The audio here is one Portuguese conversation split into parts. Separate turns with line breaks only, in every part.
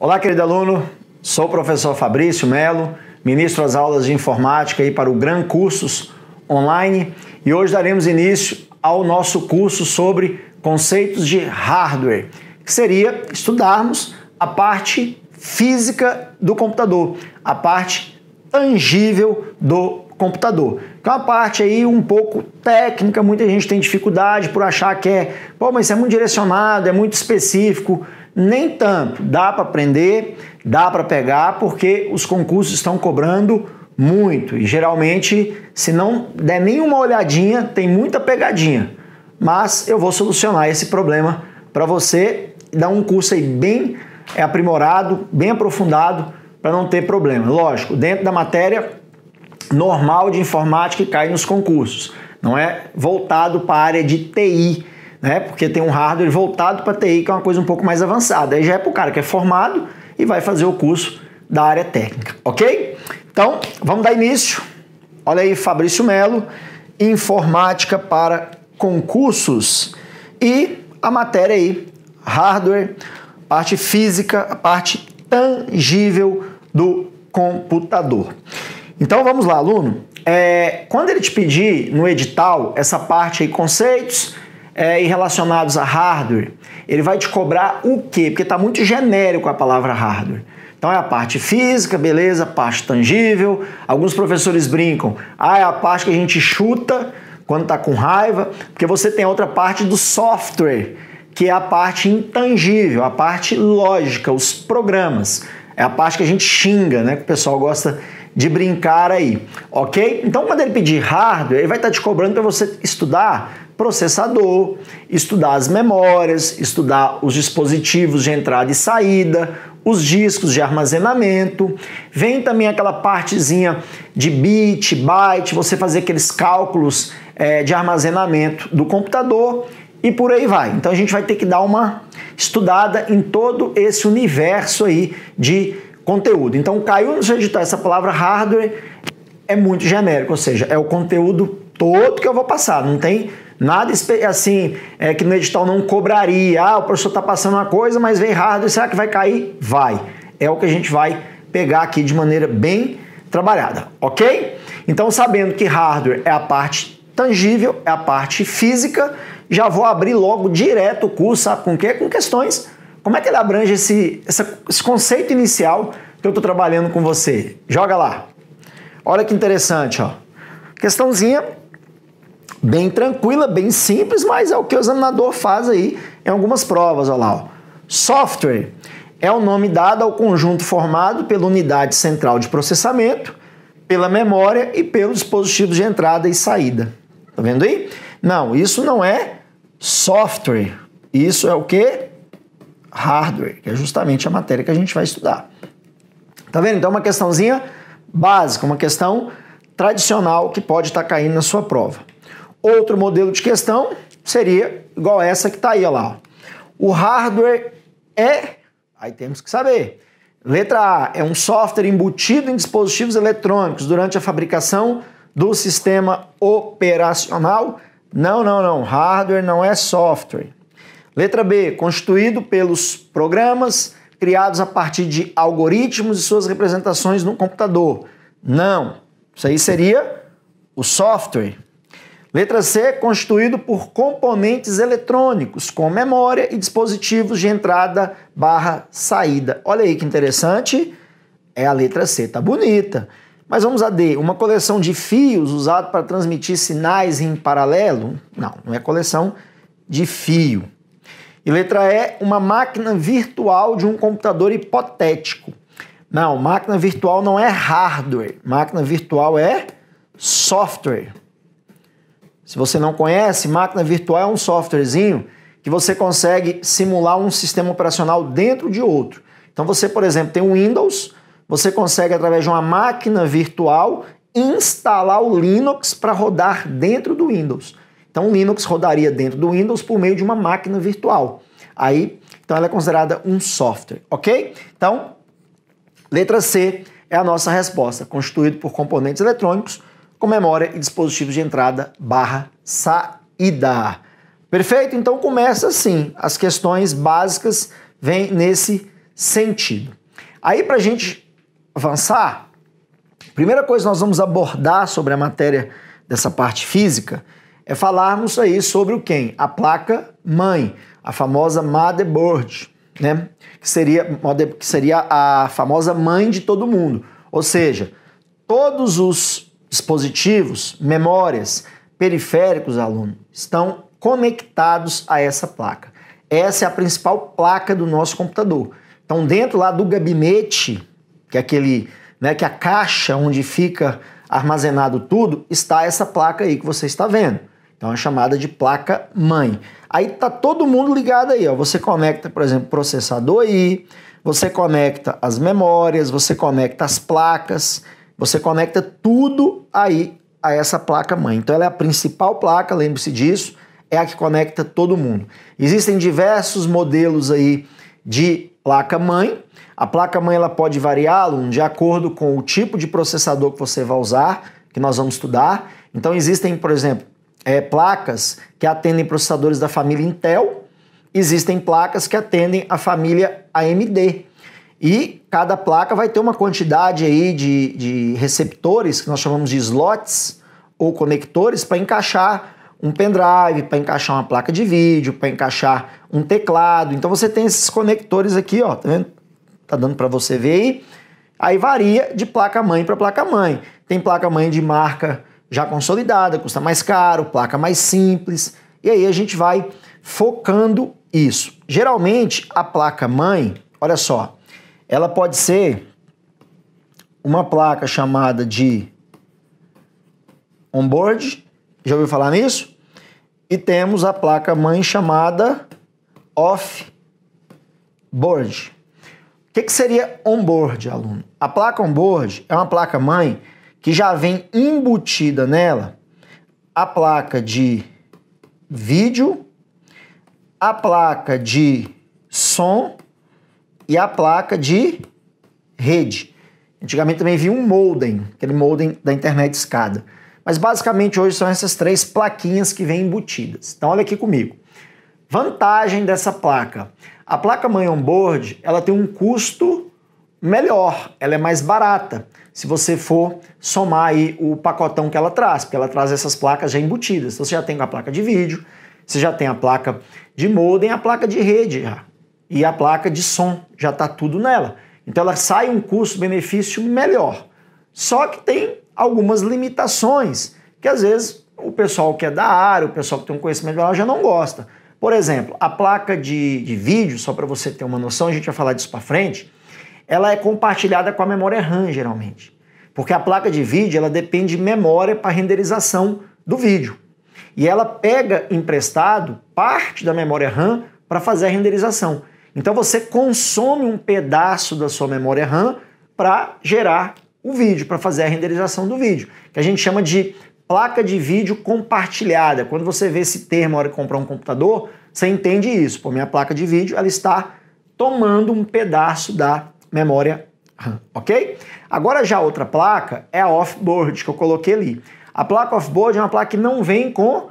Olá, querido aluno, sou o professor Fabrício Melo, ministro das aulas de informática aí para o Gran Cursos Online, e hoje daremos início ao nosso curso sobre conceitos de hardware, que seria estudarmos a parte física do computador, a parte tangível do computador. Que é uma parte aí um pouco técnica, muita gente tem dificuldade por achar que mas isso é muito direcionado, é muito específico. Nem tanto, dá para aprender, dá para pegar, porque os concursos estão cobrando muito e geralmente, se não der nenhuma olhadinha, tem muita pegadinha. Mas eu vou solucionar esse problema para você e dar um curso aí bem aprimorado, bem aprofundado, para não ter problema. Lógico, dentro da matéria normal de informática que cai nos concursos, não é voltado para a área de TI, né? Porque tem um hardware voltado para TI, que é uma coisa um pouco mais avançada. Aí já é para o cara que é formado e vai fazer o curso da área técnica, ok? Então, vamos dar início. Olha aí, Fabrício Melo, informática para concursos. E a matéria aí, hardware, parte física, a parte tangível do computador. Então, vamos lá, aluno. Quando ele te pedir no edital essa parte aí, conceitos e relacionados a hardware, ele vai te cobrar o quê? Porque está muito genérico a palavra hardware. Então é a parte física, beleza, parte tangível. Alguns professores brincam, é a parte que a gente chuta quando está com raiva, porque você tem a outra parte do software, que é a parte intangível, a parte lógica, os programas. É a parte que a gente xinga, né? Que o pessoal gosta de brincar aí, ok? Então quando ele pedir hardware, ele vai estar te cobrando para você estudar processador, estudar as memórias, estudar os dispositivos de entrada e saída, os discos de armazenamento, vem também aquela partezinha de bit, byte, você fazer aqueles cálculos de armazenamento do computador e por aí vai. Então a gente vai ter que dar uma estudada em todo esse universo aí de conteúdo. Então caiu no seu edital essa palavra hardware, é muito genérico, ou seja, é o conteúdo todo que eu vou passar, não tem nada assim, que no edital não cobraria. O professor está passando uma coisa, mas vem hardware, será que vai cair? Vai. É o que a gente vai pegar aqui de maneira bem trabalhada, ok? Então, sabendo que hardware é a parte tangível, é a parte física, já vou abrir logo direto o curso, sabe com o quê? Com questões. Como é que ele abrange esse conceito inicial que eu estou trabalhando com você? Joga lá. Olha que interessante, ó. Questãozinha bem tranquila, bem simples, mas é o que o examinador faz aí em algumas provas, olha lá. Ó. Software é o nome dado ao conjunto formado pela unidade central de processamento, pela memória e pelos dispositivos de entrada e saída. Tá vendo aí? Não, isso não é software. Isso é o quê? Hardware, que é justamente a matéria que a gente vai estudar. Tá vendo? Então, uma questãozinha básica, uma questão tradicional que pode estar caindo na sua prova. Outro modelo de questão seria igual essa que está aí, olha lá. O hardware aí temos que saber. Letra A, é um software embutido em dispositivos eletrônicos durante a fabricação do sistema operacional. Não. Hardware não é software. Letra B, constituído pelos programas criados a partir de algoritmos e suas representações no computador. Não. Isso aí seria o software. Letra C, constituído por componentes eletrônicos, com memória e dispositivos de entrada / saída. Olha aí que interessante, é a letra C, tá bonita. Mas vamos a D, uma coleção de fios usado para transmitir sinais em paralelo? Não é coleção de fio. E letra E, uma máquina virtual de um computador hipotético. Não, máquina virtual não é hardware, máquina virtual é software. Se você não conhece, máquina virtual é um softwarezinho que você consegue simular um sistema operacional dentro de outro. Então você, por exemplo, tem um Windows, você consegue, através de uma máquina virtual, instalar o Linux para rodar dentro do Windows. Então o Linux rodaria dentro do Windows por meio de uma máquina virtual. Então ela é considerada um software, ok? Então, letra C é a nossa resposta, constituído por componentes eletrônicos com memória e dispositivos de entrada / saída. Perfeito? Então começa assim, as questões básicas vêm nesse sentido. Aí, para a gente avançar, a primeira coisa que nós vamos abordar sobre a matéria dessa parte física é falarmos aí sobre o quem? A placa-mãe, a famosa motherboard, né? Que seria a famosa mãe de todo mundo. Ou seja, todos os dispositivos, memórias, periféricos, aluno, estão conectados a essa placa. Essa é a principal placa do nosso computador. Então, dentro lá do gabinete, que é aquele, né, que é a caixa onde fica armazenado tudo, está essa placa aí que você está vendo. Então, é chamada de placa-mãe. Aí tá todo mundo ligado aí, ó. Você conecta, por exemplo, o processador aí, você conecta as memórias, você conecta as placas, você conecta tudo aí a essa placa-mãe. Então, ela é a principal placa, lembre-se disso, é a que conecta todo mundo. Existem diversos modelos aí de placa-mãe. A placa-mãe ela pode variar de acordo com o tipo de processador que você vai usar, que nós vamos estudar. Então existem, por exemplo, placas que atendem processadores da família Intel, existem placas que atendem a família AMD. E cada placa vai ter uma quantidade aí de receptores, que nós chamamos de slots ou conectores, para encaixar um pendrive, para encaixar uma placa de vídeo, para encaixar um teclado. Então você tem esses conectores aqui, ó, tá vendo? Tá dando para você ver aí. Aí varia de placa-mãe para placa-mãe. Tem placa-mãe de marca já consolidada, custa mais caro, placa mais simples. E aí a gente vai focando isso. Geralmente a placa-mãe, olha só, ela pode ser uma placa chamada de onboard, já ouviu falar nisso? E temos a placa-mãe chamada off-board. O que seria onboard, aluno? A placa onboard é uma placa-mãe que já vem embutida nela a placa de vídeo, a placa de som e a placa de rede. Antigamente também vinha um modem, aquele modem da internet escada. Mas basicamente hoje são essas três plaquinhas que vêm embutidas. Então olha aqui comigo. Vantagem dessa placa. A placa-mãe onboard, ela tem um custo melhor, ela é mais barata, se você for somar aí o pacotão que ela traz, porque ela traz essas placas já embutidas. Então você já tem a placa de vídeo, você já tem a placa de modem, a placa de rede já, e a placa de som, já está tudo nela. Então ela sai um custo-benefício melhor. Só que tem algumas limitações que às vezes o pessoal que é da área, o pessoal que tem um conhecimento melhor já não gosta. Por exemplo, a placa de vídeo, só para você ter uma noção, a gente vai falar disso para frente, ela é compartilhada com a memória RAM geralmente. Porque a placa de vídeo ela depende de memória para renderização do vídeo. E ela pega emprestado parte da memória RAM para fazer a renderização. Então você consome um pedaço da sua memória RAM para gerar o vídeo, para fazer a renderização do vídeo, que a gente chama de placa de vídeo compartilhada. Quando você vê esse termo na hora de comprar um computador, você entende isso. Pô, minha placa de vídeo ela está tomando um pedaço da memória RAM, ok? Agora já a outra placa é a off-board que eu coloquei ali. A placa off-board é uma placa que não vem com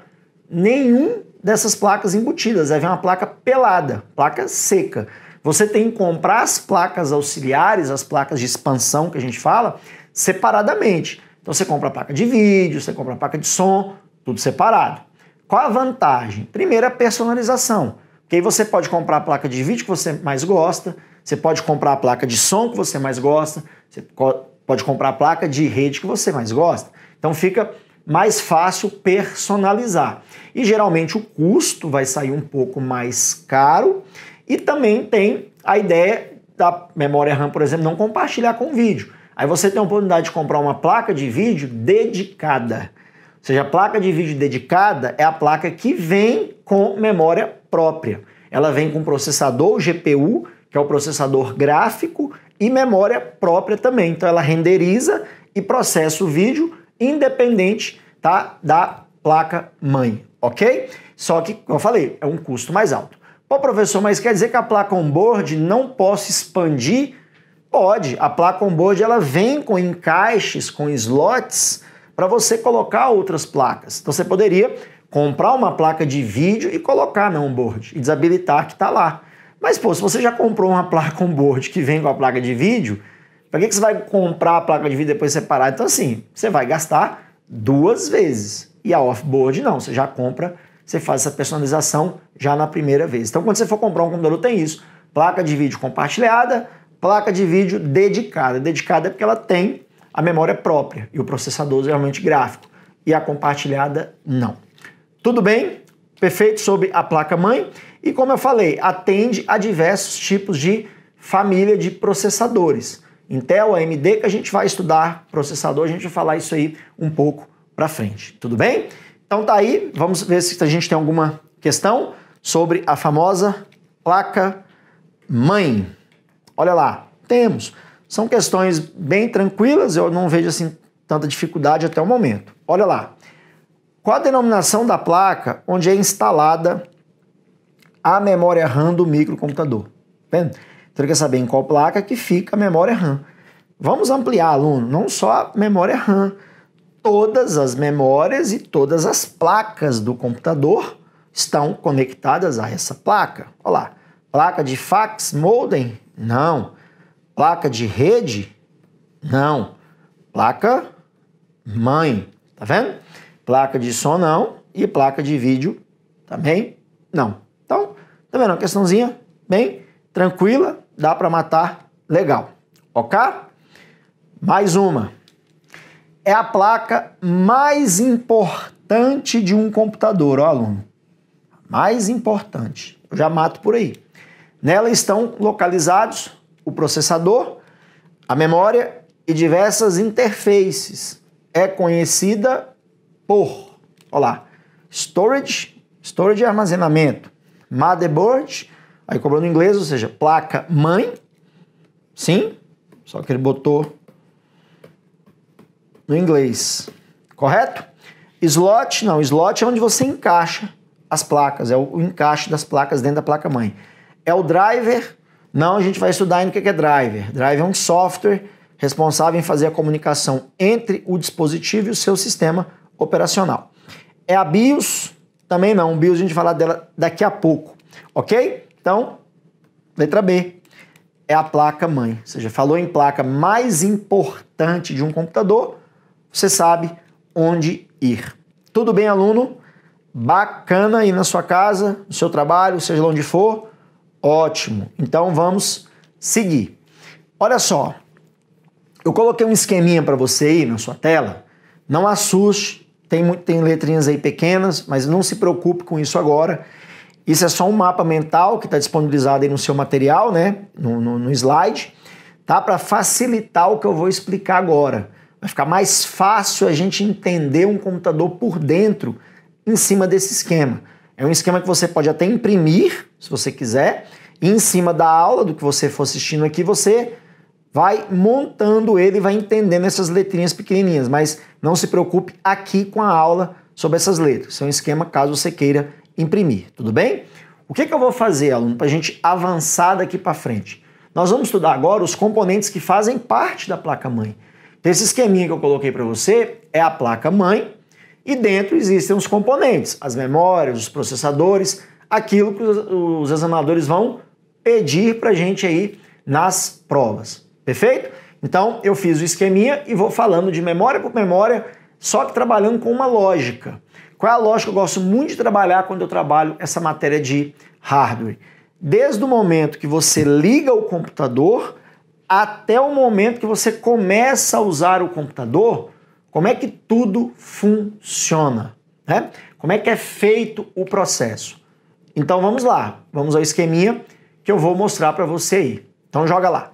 nenhum dessas placas embutidas, aí vem uma placa pelada, placa seca. Você tem que comprar as placas auxiliares, as placas de expansão que a gente fala, separadamente. Então você compra a placa de vídeo, você compra a placa de som, tudo separado. Qual a vantagem? Primeiro, a personalização. Porque aí você pode comprar a placa de vídeo que você mais gosta, você pode comprar a placa de som que você mais gosta, você pode comprar a placa de rede que você mais gosta. Então fica mais fácil personalizar. E geralmente o custo vai sair um pouco mais caro e também tem a ideia da memória RAM, por exemplo, não compartilhar com o vídeo. Aí você tem a oportunidade de comprar uma placa de vídeo dedicada. Ou seja, a placa de vídeo dedicada é a placa que vem com memória própria. Ela vem com processador, GPU, que é o processador gráfico, e memória própria também. Então ela renderiza e processa o vídeo independente, tá, da placa-mãe, ok? Só que, como eu falei, é um custo mais alto. Pô, professor, mas quer dizer que a placa onboard não posso expandir? Pode. A placa onboard ela vem com encaixes, com slots, para você colocar outras placas. Então você poderia comprar uma placa de vídeo e colocar na onboard e desabilitar que está lá. Mas, pô, se você já comprou uma placa on-board que vem com a placa de vídeo, para que você vai comprar a placa de vídeo e depois separar? Então, assim, você vai gastar 2 vezes. E a off-board não, você já compra, você faz essa personalização já na primeira vez. Então, quando você for comprar um computador, tem isso. Placa de vídeo compartilhada, placa de vídeo dedicada. Dedicada é porque ela tem a memória própria e o processador geralmente gráfico. E a compartilhada, não. Tudo bem? Perfeito sobre a placa-mãe. E como eu falei, atende a diversos tipos de família de processadores. Intel, AMD, que a gente vai estudar processador, a gente vai falar isso aí um pouco para frente. Tudo bem? Então tá aí, vamos ver se a gente tem alguma questão sobre a famosa placa-mãe. Olha lá, temos. São questões bem tranquilas, eu não vejo assim tanta dificuldade até o momento. Olha lá. Qual a denominação da placa onde é instalada a memória RAM do microcomputador? Vendo? Então, ele quer saber em qual placa que fica a memória RAM. Vamos ampliar, aluno, não só a memória RAM. Todas as memórias e todas as placas do computador estão conectadas a essa placa. Olha lá. Placa de fax, modem? Não. Placa de rede? Não. Placa mãe. Tá vendo? Placa de som não e placa de vídeo também não. Então, tá vendo? Uma questãozinha bem tranquila, dá para matar legal. Ok? Mais uma. É a placa mais importante de um computador, ó, aluno. Mais importante. Eu já mato por aí. Nela estão localizados o processador, a memória e diversas interfaces. É conhecida por, olha lá, storage é armazenamento, motherboard, aí cobrou no inglês, ou seja, placa mãe, sim, só que ele botou no inglês, correto? Slot, não, slot é onde você encaixa as placas, é o encaixe das placas dentro da placa mãe. É o driver, não, a gente vai estudar ainda o que é driver. Driver é um software responsável em fazer a comunicação entre o dispositivo e o seu sistema operacional. É a BIOS? Também não. BIOS a gente vai falar dela daqui a pouco. Ok? Então, letra B. É a placa-mãe. Ou seja, falou em placa mais importante de um computador, você sabe onde ir. Tudo bem, aluno? Bacana aí na sua casa, no seu trabalho, seja lá onde for? Ótimo. Então, vamos seguir. Olha só. Eu coloquei um esqueminha para você aí na sua tela. Não assuste. Tem letrinhas aí pequenas, mas não se preocupe com isso agora. Isso é só um mapa mental que está disponibilizado aí no seu material, né? No slide, tá? Para facilitar o que eu vou explicar agora. Vai ficar mais fácil a gente entender um computador por dentro em cima desse esquema. É um esquema que você pode até imprimir, se você quiser, e em cima da aula, do que você for assistindo aqui, você vai montando ele e vai entendendo essas letrinhas pequenininhas, mas não se preocupe aqui com a aula sobre essas letras. Isso é um esquema caso você queira imprimir, tudo bem? O que eu vou fazer, aluno, para a gente avançar daqui para frente? Nós vamos estudar agora os componentes que fazem parte da placa-mãe. Então, esse esqueminha que eu coloquei para você é a placa-mãe e dentro existem os componentes, as memórias, os processadores, aquilo que os examinadores vão pedir para a gente aí nas provas. Perfeito? Então, eu fiz o esqueminha e vou falando de memória por memória, só que trabalhando com uma lógica. Qual é a lógica que eu gosto muito de trabalhar quando eu trabalho essa matéria de hardware? Desde o momento que você liga o computador até o momento que você começa a usar o computador, como é que tudo funciona, né? Como é que é feito o processo? Então, vamos lá. Vamos ao esqueminha que eu vou mostrar para você aí. Então, joga lá.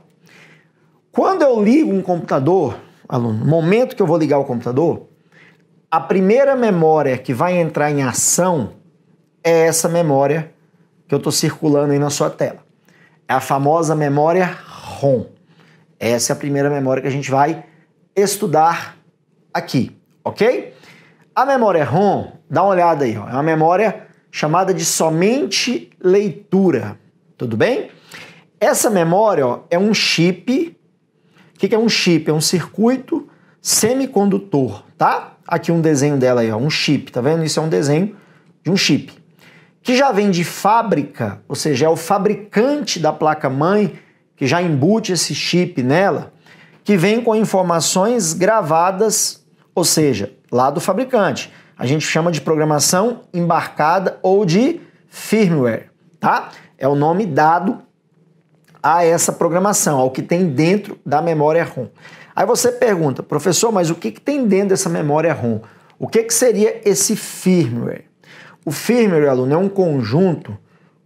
Quando eu ligo um computador, aluno, no momento que eu vou ligar o computador, a primeira memória que vai entrar em ação é essa memória que eu estou circulando aí na sua tela. É a famosa memória ROM. Essa é a primeira memória que a gente vai estudar aqui, ok? A memória ROM, dá uma olhada aí, ó, é uma memória chamada de somente leitura, tudo bem? Essa memória, ó, é um chip. O que é um chip? É um circuito semicondutor, tá? Aqui um desenho dela aí, ó, um chip, tá vendo? Isso é um desenho de um chip. O que já vem de fábrica, ou seja, é o fabricante da placa-mãe que já embute esse chip nela, que vem com informações gravadas, ou seja, lá do fabricante. A gente chama de programação embarcada ou de firmware, tá? É o nome dado a essa programação, ao que tem dentro da memória ROM. Aí você pergunta, professor, mas o que tem dentro dessa memória ROM? O que seria esse firmware? O firmware, aluno, é um conjunto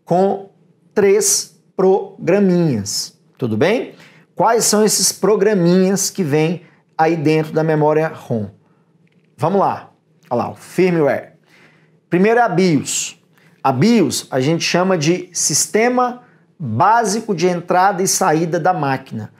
com 3 programinhas, tudo bem? Quais são esses programinhas que vêm aí dentro da memória ROM? Vamos lá, olha lá, o firmware. Primeiro é a BIOS. A BIOS a gente chama de Sistema Básico de Entrada e Saída da Máquina.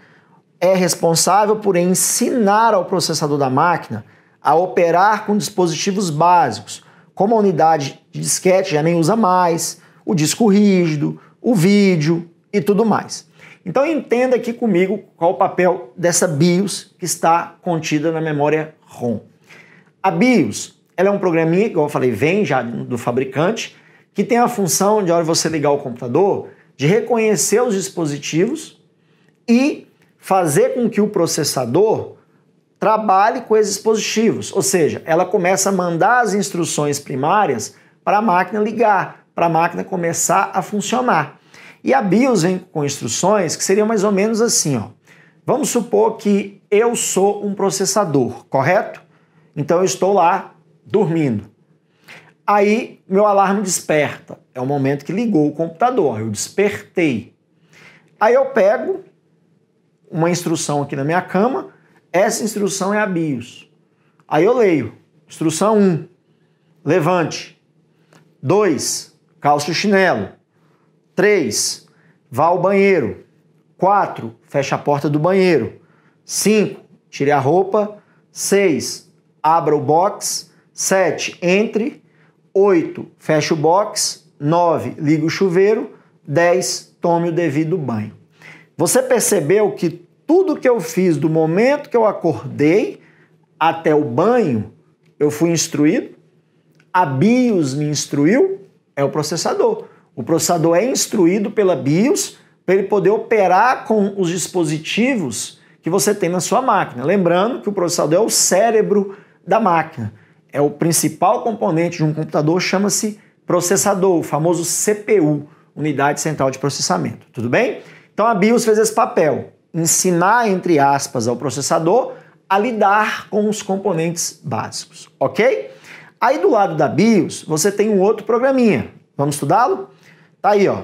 É responsável por ensinar ao processador da máquina a operar com dispositivos básicos, como a unidade de disquete já nem usa mais, o disco rígido, o vídeo e tudo mais. Então entenda aqui comigo qual o papel dessa BIOS que está contida na memória ROM. A BIOS, ela é um programinha, igual eu falei, vem já do fabricante, que tem a função de, na hora de você ligar o computador, de reconhecer os dispositivos e fazer com que o processador trabalhe com esses dispositivos, ou seja, ela começa a mandar as instruções primárias para a máquina ligar, para a máquina começar a funcionar. E a BIOS vem com instruções que seriam mais ou menos assim, ó. Vamos supor que eu sou um processador, correto? Então eu estou lá dormindo. Aí meu alarme desperta, é o momento que ligou o computador, eu despertei. Aí eu pego uma instrução aqui na minha cama, essa instrução é a BIOS. Aí eu leio. Instrução 1, levante. 2, calce o chinelo. 3, vá ao banheiro. 4, feche a porta do banheiro. 5, tire a roupa. 6, abra o box. 7, entre. 8, feche o box. 9, ligue o chuveiro. 10, tome o devido banho. Você percebeu que tudo que eu fiz do momento que eu acordei até o banho, eu fui instruído? A BIOS me instruiu? É o processador. O processador é instruído pela BIOS para ele poder operar com os dispositivos que você tem na sua máquina. Lembrando que o processador é o cérebro da máquina. É o principal componente de um computador, chama-se processador, o famoso CPU, Unidade Central de Processamento. Tudo bem? Então a BIOS fez esse papel. Ensinar, entre aspas, ao processador a lidar com os componentes básicos, ok? Aí do lado da BIOS, você tem um outro programinha. Vamos estudá-lo? Tá aí, ó.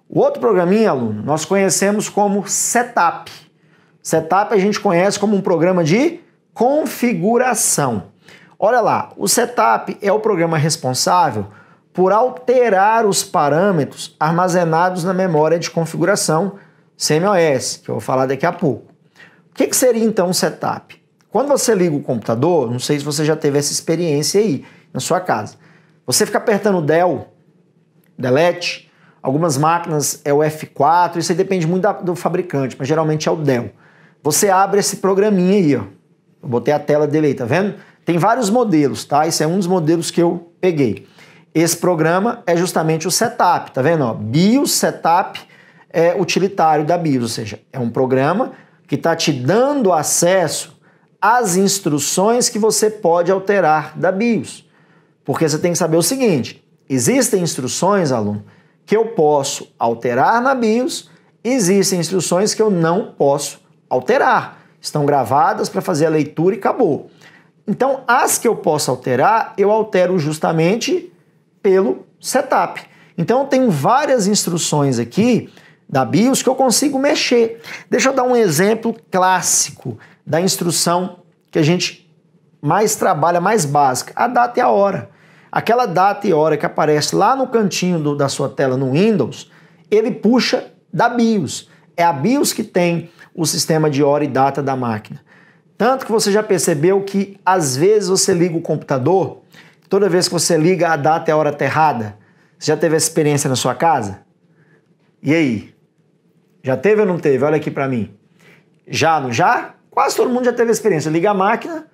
O outro programinha, aluno, nós conhecemos como Setup. Setup a gente conhece como um programa de configuração. Olha lá, o Setup é o programa responsável por alterar os parâmetros armazenados na memória de configuração CMOS, que eu vou falar daqui a pouco. O que seria então o setup? Quando você liga o computador, não sei se você já teve essa experiência aí na sua casa, você fica apertando o Del, Delete, algumas máquinas é o F4, isso aí depende muito do fabricante, mas geralmente é o Del. Você abre esse programinha aí, ó. Eu botei a tela dele aí, tá vendo? Tem vários modelos, tá? Esse é um dos modelos que eu peguei. Esse programa é justamente o setup, tá vendo? Ó, BIOS Setup é utilitário da BIOS, ou seja, é um programa que está te dando acesso às instruções que você pode alterar da BIOS. Porque você tem que saber o seguinte, existem instruções, aluno, que eu posso alterar na BIOS, existem instruções que eu não posso alterar. Estão gravadas para fazer a leitura e acabou. Então, as que eu posso alterar, eu altero justamente pelo setup. Então, eu tenho várias instruções aqui da BIOS que eu consigo mexer. Deixa eu dar um exemplo clássico da instrução que a gente mais trabalha, mais básica, a data e a hora. Aquela data e hora que aparece lá no cantinho da sua tela no Windows, ele puxa da BIOS. É a BIOS que tem o sistema de hora e data da máquina. Tanto que você já percebeu que às vezes você liga o computador, toda vez que você liga a data e a hora tá errada. Você já teve essa experiência na sua casa? E aí? Já teve ou não teve? Olha aqui pra mim. Já, não já? Quase todo mundo já teve a experiência. Liga a máquina,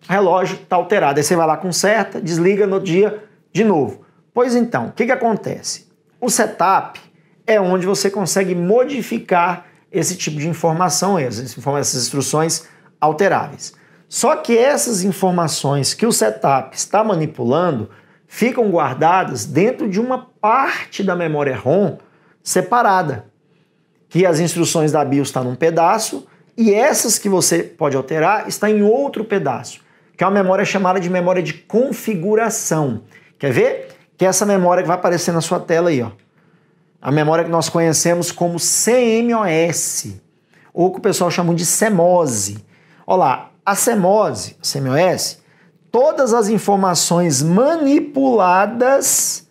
o relógio tá alterado. Aí você vai lá, conserta, desliga no outro dia de novo. Pois então, o que acontece? O setup é onde você consegue modificar esse tipo de informação, essas instruções alteráveis. Só que essas informações que o setup está manipulando ficam guardadas dentro de uma parte da memória ROM separada, que as instruções da BIOS estão num pedaço e essas que você pode alterar estão em outro pedaço, que é uma memória chamada de memória de configuração. Quer ver? Que é essa memória que vai aparecer na sua tela aí, ó. A memória que nós conhecemos como CMOS, ou que o pessoal chama de CMOS. Olha lá, a CMOS, todas as informações manipuladas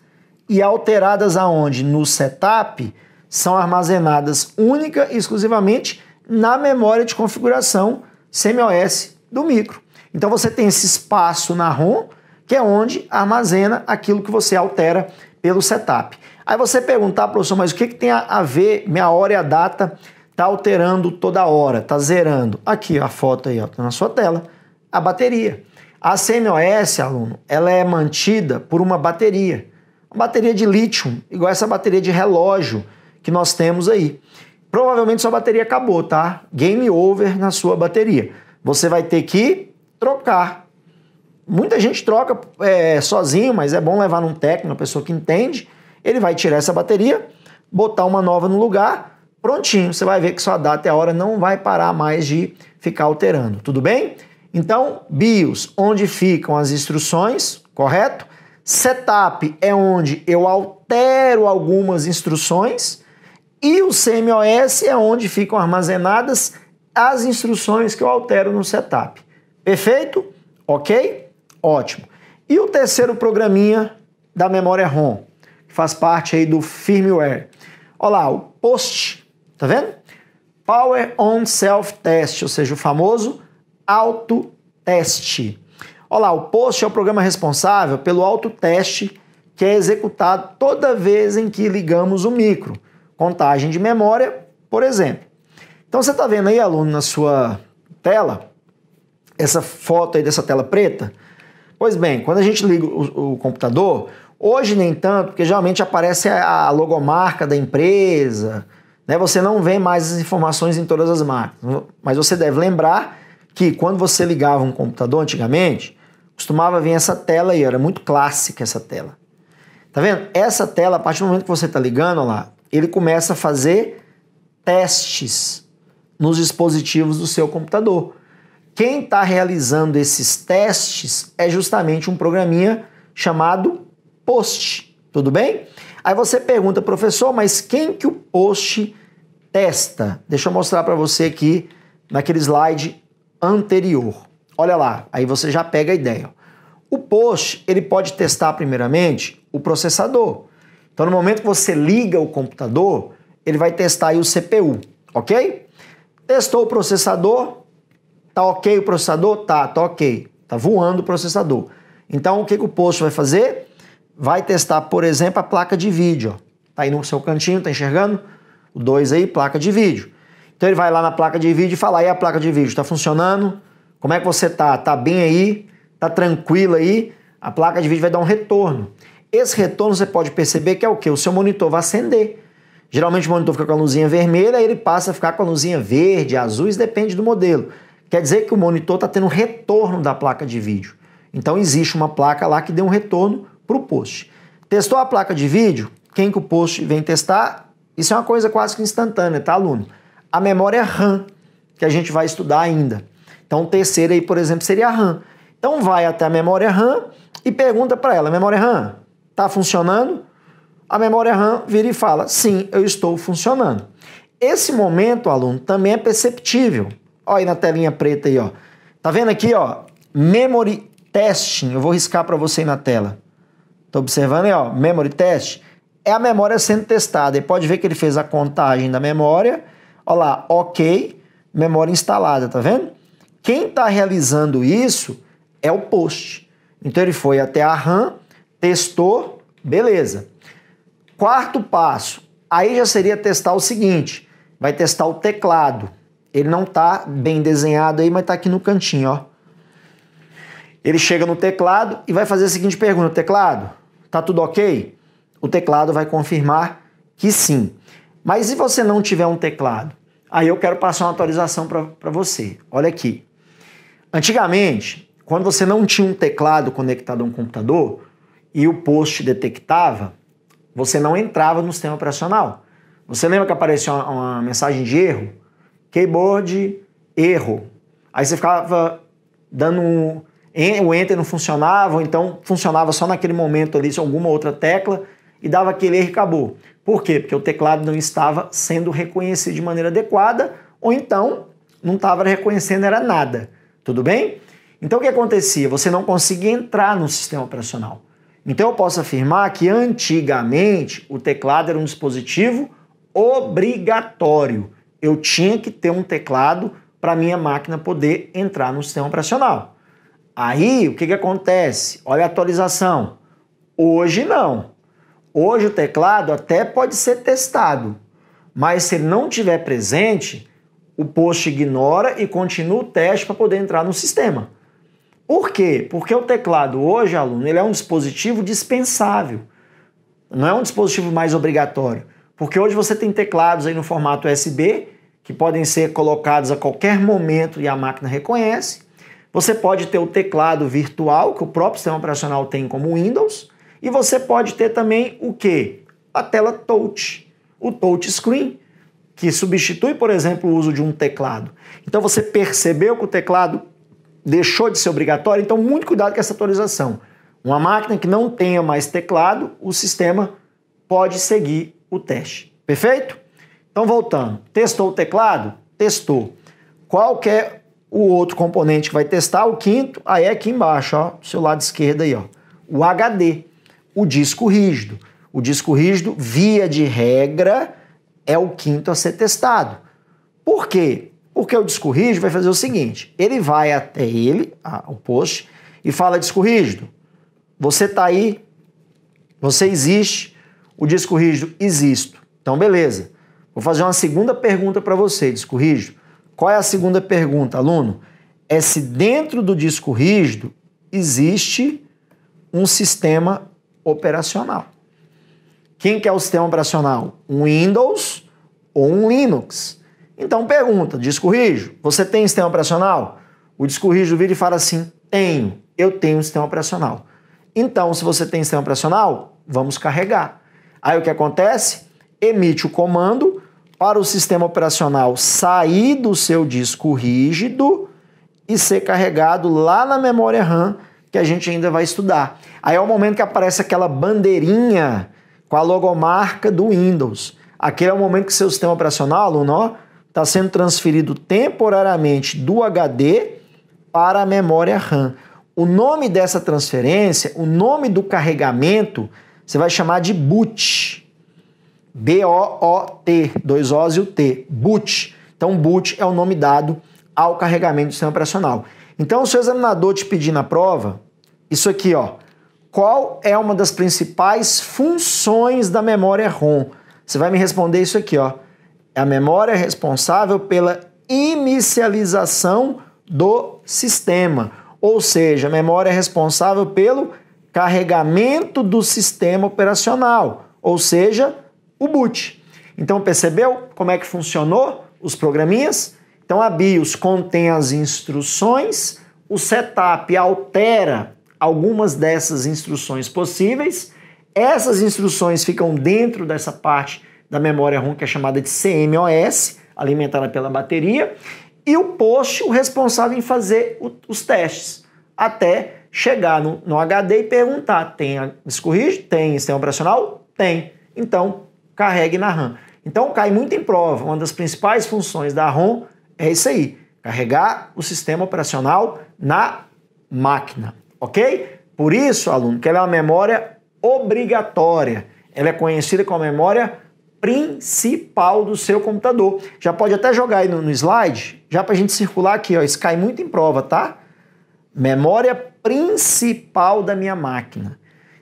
e alteradas aonde? No setup, são armazenadas única e exclusivamente na memória de configuração CMOS do micro. Então você tem esse espaço na ROM, que é onde armazena aquilo que você altera pelo setup. Aí você perguntar, professor, mas o que tem a ver minha hora e a data tá alterando toda hora, tá zerando? Aqui, a foto aí, ó, tá na sua tela, a bateria. A CMOS, aluno, ela é mantida por uma bateria de lítio, igual essa bateria de relógio que nós temos aí. Provavelmente sua bateria acabou, tá? Game over na sua bateria. Você vai ter que trocar. Muita gente troca sozinho, mas é bom levar num técnico, uma pessoa que entende. Ele vai tirar essa bateria, botar uma nova no lugar, prontinho. Você vai ver que sua data e a hora não vai parar mais de ficar alterando, tudo bem? Então, BIOS, onde ficam as instruções, correto? Setup é onde eu altero algumas instruções e o CMOS é onde ficam armazenadas as instruções que eu altero no setup. Perfeito? Ok? Ótimo. E o terceiro programinha da memória ROM, que faz parte aí do firmware. Olha lá, o POST, tá vendo? Power On Self Test, ou seja, o famoso autoteste. Olha lá, o POST é o programa responsável pelo autoteste que é executado toda vez em que ligamos o micro. Contagem de memória, por exemplo. Então você está vendo aí, aluno, na sua tela, essa foto aí dessa tela preta? Pois bem, quando a gente liga o computador, hoje nem tanto, porque geralmente aparece a logomarca da empresa, né? Você não vê mais as informações em todas as máquinas, mas você deve lembrar que quando você ligava um computador antigamente, costumava vir essa tela aí, era muito clássica essa tela. Tá vendo? Essa tela, a partir do momento que você está ligando, ó lá, ele começa a fazer testes nos dispositivos do seu computador. Quem está realizando esses testes é justamente um programinha chamado POST, tudo bem? Aí você pergunta, professor, mas quem que o POST testa? Deixa eu mostrar para você aqui naquele slide anterior. Olha lá, aí você já pega a ideia. O POST, ele pode testar primeiramente o processador. Então, no momento que você liga o computador, ele vai testar aí o CPU, ok? Testou o processador, tá ok o processador? Tá ok. Tá voando o processador. Então, o que o POST vai fazer? Vai testar, por exemplo, a placa de vídeo. Ó. Tá aí no seu cantinho, tá enxergando? O 2 aí, placa de vídeo. Então, ele vai lá na placa de vídeo e fala, aí a placa de vídeo, tá funcionando? Como é que você tá? Tá bem aí? Tá tranquilo aí? A placa de vídeo vai dar um retorno. Esse retorno você pode perceber que é o quê? O seu monitor vai acender. Geralmente o monitor fica com a luzinha vermelha, aí ele passa a ficar com a luzinha verde, azul, isso depende do modelo. Quer dizer que o monitor está tendo retorno da placa de vídeo. Então existe uma placa lá que deu um retorno para o POST. Testou a placa de vídeo? Quem que o POST vem testar? Isso é uma coisa quase que instantânea, tá, aluno? A memória RAM, que a gente vai estudar ainda. Então o terceiro aí, por exemplo, seria a RAM. Então vai até a memória RAM e pergunta para ela, memória RAM, está funcionando? A memória RAM vira e fala, sim, eu estou funcionando. Esse momento, aluno, também é perceptível. Olha aí na telinha preta aí, ó. Tá vendo aqui, ó? Memory Testing. Eu vou riscar para você aí na tela. Tá observando aí, ó? Memory Test. É a memória sendo testada. E pode ver que ele fez a contagem da memória. Olha lá, ok. Memória instalada, tá vendo? Quem tá realizando isso é o POST. Então ele foi até a RAM, testou, beleza. Quarto passo. Aí já seria testar o seguinte. Vai testar o teclado. Ele não está bem desenhado aí, mas está aqui no cantinho, ó. Ele chega no teclado e vai fazer a seguinte pergunta. Teclado, Tá tudo ok? O teclado vai confirmar que sim. Mas se você não tiver um teclado? Aí eu quero passar uma atualização para você. Olha aqui. Antigamente, quando você não tinha um teclado conectado a um computador e o post detectava, você não entrava no sistema operacional. Você lembra que aparecia uma mensagem de erro? Keyboard, erro. Aí você ficava dando o Enter não funcionava, ou então funcionava só naquele momento ali, se alguma outra tecla, e dava aquele erro e acabou. Por quê? Porque o teclado não estava sendo reconhecido de maneira adequada, ou então não estava reconhecendo era nada. Tudo bem? Então o que acontecia? Você não conseguia entrar no sistema operacional. Então eu posso afirmar que antigamente o teclado era um dispositivo obrigatório. Eu tinha que ter um teclado para a minha máquina poder entrar no sistema operacional. Aí, o que acontece? Olha a atualização. Hoje não. Hoje o teclado até pode ser testado, mas se ele não estiver presente, o post ignora e continua o teste para poder entrar no sistema. Por quê? Porque o teclado hoje, aluno, ele é um dispositivo dispensável. Não é um dispositivo mais obrigatório. Porque hoje você tem teclados aí no formato USB, que podem ser colocados a qualquer momento e a máquina reconhece. Você pode ter o teclado virtual, que o próprio sistema operacional tem como Windows, e você pode ter também o quê? A tela touch, o touch screen, que substitui, por exemplo, o uso de um teclado. Então você percebeu que o teclado deixou de ser obrigatório? Então muito cuidado com essa atualização. Uma máquina que não tenha mais teclado, o sistema pode seguir o teste. Perfeito? Então voltando, testou o teclado? Testou. Qual que é o outro componente que vai testar? O quinto, aí é aqui embaixo, ó, do seu lado esquerdo aí, ó, o HD, o disco rígido. O disco rígido, via de regra, é o quinto a ser testado. Por quê? Porque o disco rígido vai fazer o seguinte, ele vai até o post, e fala: disco rígido, você tá aí, você existe, o disco rígido existo. Então beleza, vou fazer uma segunda pergunta para você, disco rígido. Qual é a segunda pergunta, aluno? É se dentro do disco rígido existe um sistema operacional. Quem que é o sistema operacional? Um Windows ou um Linux? Então pergunta, disco rígido, você tem sistema operacional? O disco rígido vira e fala assim: tenho, eu tenho um sistema operacional. Então, se você tem sistema operacional, vamos carregar. Aí o que acontece? Emite o comando para o sistema operacional sair do seu disco rígido e ser carregado lá na memória RAM, que a gente ainda vai estudar. Aí é o momento que aparece aquela bandeirinha com a logomarca do Windows. Aquele é o momento que seu sistema operacional, aluno, está sendo transferido temporariamente do HD para a memória RAM. O nome dessa transferência, o nome do carregamento, você vai chamar de boot. B-O-O-T, 2 O's e o T, boot. Então, boot é o nome dado ao carregamento do sistema operacional. Então, o seu examinador te pedir na prova, isso aqui, ó, qual é uma das principais funções da memória ROM? Você vai me responder isso aqui, ó. É a memória responsável pela inicialização do sistema, ou seja, a memória responsável pelo carregamento do sistema operacional, ou seja, o boot. Então percebeu como é que funcionou os programinhas? Então a BIOS contém as instruções, o setup altera algumas dessas instruções possíveis, essas instruções ficam dentro dessa parte da memória ROM que é chamada de CMOS, alimentada pela bateria, e o post, o responsável em fazer os testes, até chegar no HD e perguntar: tem disco rígido? Tem sistema operacional? Tem. Então, carregue na RAM. Então, cai muito em prova. Uma das principais funções da ROM é isso aí, carregar o sistema operacional na máquina, ok? Por isso, aluno, que ela é uma memória obrigatória. Ela é conhecida como a memória principal do seu computador. Já pode até jogar aí no slide, já para a gente circular aqui, ó. Isso cai muito em prova, tá? Memória principal da minha máquina.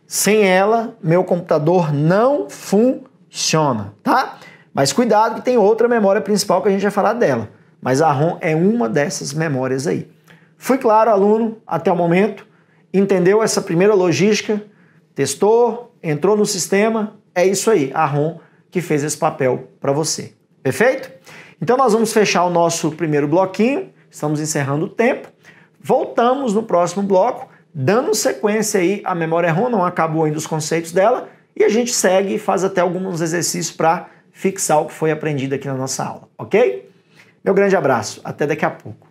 Sem ela, meu computador não funciona, tá? Mas cuidado que tem outra memória principal que a gente vai falar dela. Mas a ROM é uma dessas memórias aí. Fui claro, aluno, até o momento? Entendeu essa primeira logística? testou, entrou no sistema, é isso aí, a ROM que fez esse papel para você. Perfeito? Então nós vamos fechar o nosso primeiro bloquinho, estamos encerrando o tempo. Voltamos no próximo bloco, dando sequência aí à memória ROM, não acabou ainda os conceitos dela, e a gente segue e faz até alguns exercícios para fixar o que foi aprendido aqui na nossa aula, ok? Meu grande abraço, até daqui a pouco.